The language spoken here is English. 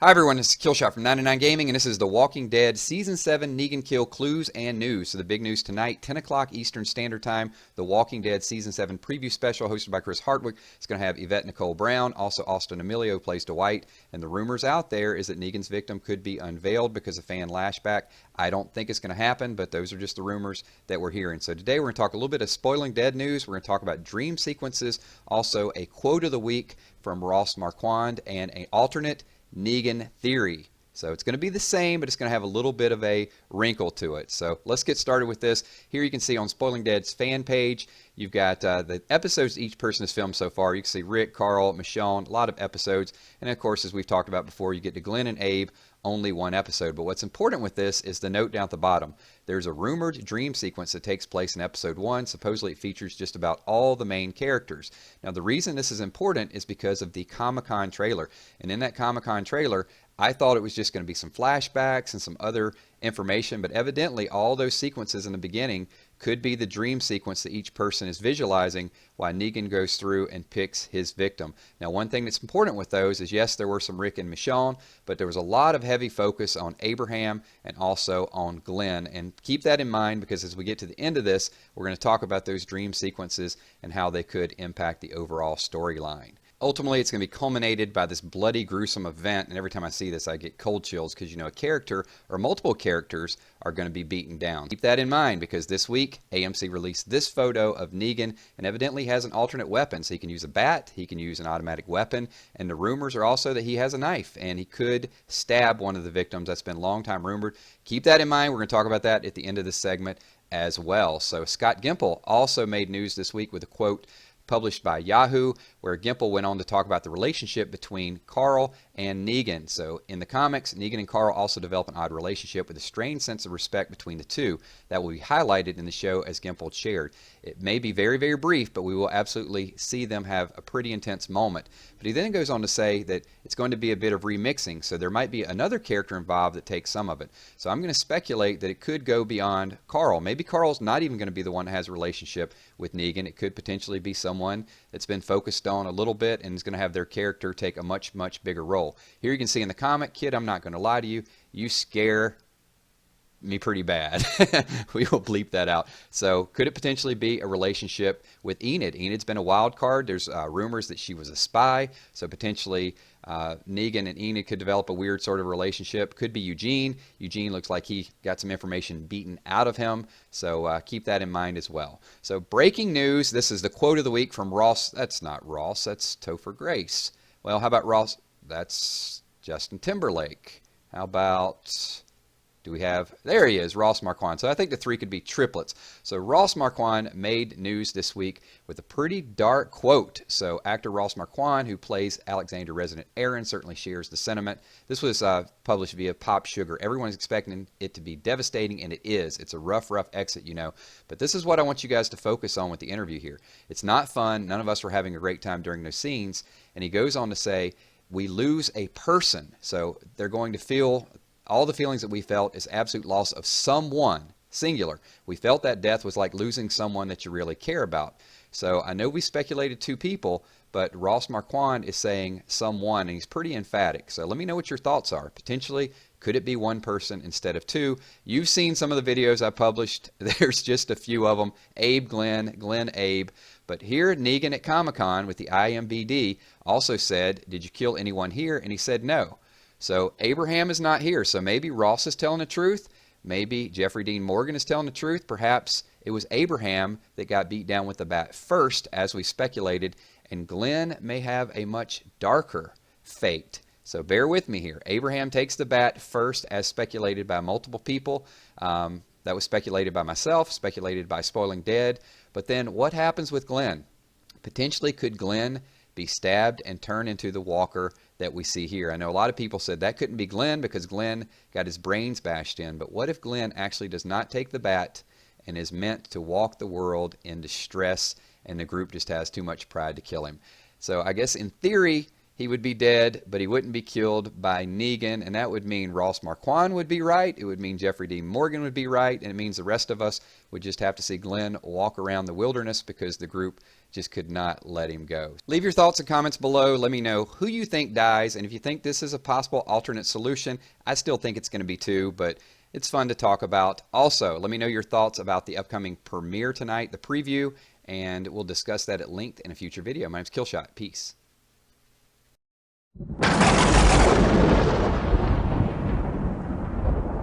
Hi everyone, this is Killshot from 99 Gaming, and this is The Walking Dead Season 7 Negan Kill Clues and News. So the big news tonight, 10 o'clock Eastern Standard Time, The Walking Dead Season 7 preview special hosted by Chris Hardwick. It's going to have Yvette Nicole Brown, also Austin Emilio plays Dwight, and the rumors out there is that Negan's victim could be unveiled because of fan lashback. I don't think it's going to happen, but those are just the rumors that we're hearing. So today we're going to talk a little bit of Spoiling Dead news. We're going to talk about dream sequences, also a quote of the week from Ross Marquand, and an alternate Negan theory. So it's going to be the same, but it's going to have a little bit of a wrinkle to it. So let's get started with this. Here you can see on Spoiling Dead's fan page, you've got the episodes each person has filmed so far. You can see Rick, Carl, Michonne, a lot of episodes. And of course, as we've talked about before, you get to Glenn and Abe, only one episode. But what's important with this is the note down at the bottom. There's a rumored dream sequence that takes place in episode 1. Supposedly it features just about all the main characters. Now the reason this is important is because of the Comic-Con trailer. And in that Comic-Con trailer, I thought it was just going to be some flashbacks and some other information, but evidently all those sequences in the beginning could be the dream sequence that each person is visualizing while Negan goes through and picks his victim. Now one thing that's important with those is, yes, there were some Rick and Michonne, but there was a lot of heavy focus on Abraham and also on Glenn. And keep that in mind, because as we get to the end of this, we're going to talk about those dream sequences and how they could impact the overall storyline. Ultimately, it's going to be culminated by this bloody, gruesome event, and every time I see this, I get cold chills because, you know, a character or multiple characters are going to be beaten down. Keep that in mind, because this week, AMC released this photo of Negan, and evidently has an alternate weapon. So he can use a bat, he can use an automatic weapon, and the rumors are also that he has a knife, and he could stab one of the victims. That's been long time rumored. Keep that in mind. We're going to talk about that at the end of this segment as well. So Scott Gimple also made news this week with a quote published by Yahoo, where Gimple went on to talk about the relationship between Carl and Negan. So in the comics, Negan and Carl also develop an odd relationship with a strange sense of respect between the two that will be highlighted in the show, as Gimple shared. It may be very, very brief, but we will absolutely see them have a pretty intense moment. But he then goes on to say that it's going to be a bit of remixing, so there might be another character involved that takes some of it. So I'm going to speculate that it could go beyond Carl. Maybe Carl's not even going to be the one that has a relationship with Negan. It could potentially be someone that's been focused on a little bit and is going to have their character take a much, much bigger role. Here you can see in the comic, kid, I'm not going to lie to you, you scare me pretty bad. We will bleep that out. So could it potentially be a relationship with Enid? Enid's been a wild card. There's rumors that she was a spy, so potentially Negan and Enid could develop a weird sort of relationship. Could be Eugene. Eugene looks like he got some information beaten out of him, so keep that in mind as well. So breaking news, this is the quote of the week from Ross. That's not Ross, that's Topher Grace. Well, how about Ross? That's Justin Timberlake. How about, do we have, there he is, Ross Marquand. So I think the three could be triplets. So Ross Marquand made news this week with a pretty dark quote. So actor Ross Marquand, who plays Alexander Resident Aaron, certainly shares the sentiment. This was published via Pop Sugar. Everyone's expecting it to be devastating, and it is. It's a rough, rough exit, you know. But this is what I want you guys to focus on with the interview here. It's not fun. None of us were having a great time during those scenes. And he goes on to say, we lose a person. So they're going to feel all the feelings that we felt is absolute loss of someone, singular. We felt that death was like losing someone that you really care about. So I know we speculated two people, but Ross Marquand is saying someone, and he's pretty emphatic. So let me know what your thoughts are. Potentially, could it be one person instead of two? You've seen some of the videos I published. There's just a few of them. Abe, Glenn, Glenn, Abe. But here, Negan at Comic-Con with the IMBD also said, did you kill anyone here? And he said no. So Abraham is not here. So maybe Ross is telling the truth. Maybe Jeffrey Dean Morgan is telling the truth. Perhaps it was Abraham that got beat down with the bat first, as we speculated. And Glenn may have a much darker fate. So bear with me here. Abraham takes the bat first, as speculated by multiple people. That was speculated by myself, speculated by Spoiling Dead. But then what happens with Glenn? Potentially, could Glenn be stabbed and turn into the walker that we see here? I know a lot of people said that couldn't be Glenn because Glenn got his brains bashed in. But what if Glenn actually does not take the bat and is meant to walk the world in distress, and the group just has too much pride to kill him? So I guess in theory, he would be dead, but he wouldn't be killed by Negan, and that would mean Ross Marquand would be right, it would mean Jeffrey Dean Morgan would be right, and it means the rest of us would just have to see Glenn walk around the wilderness because the group just could not let him go. Leave your thoughts and comments below. Let me know who you think dies, and if you think this is a possible alternate solution. I still think it's going to be 2, but it's fun to talk about. Also, let me know your thoughts about the upcoming premiere tonight, the preview, and we'll discuss that at length in a future video. My name's Killshot. Peace.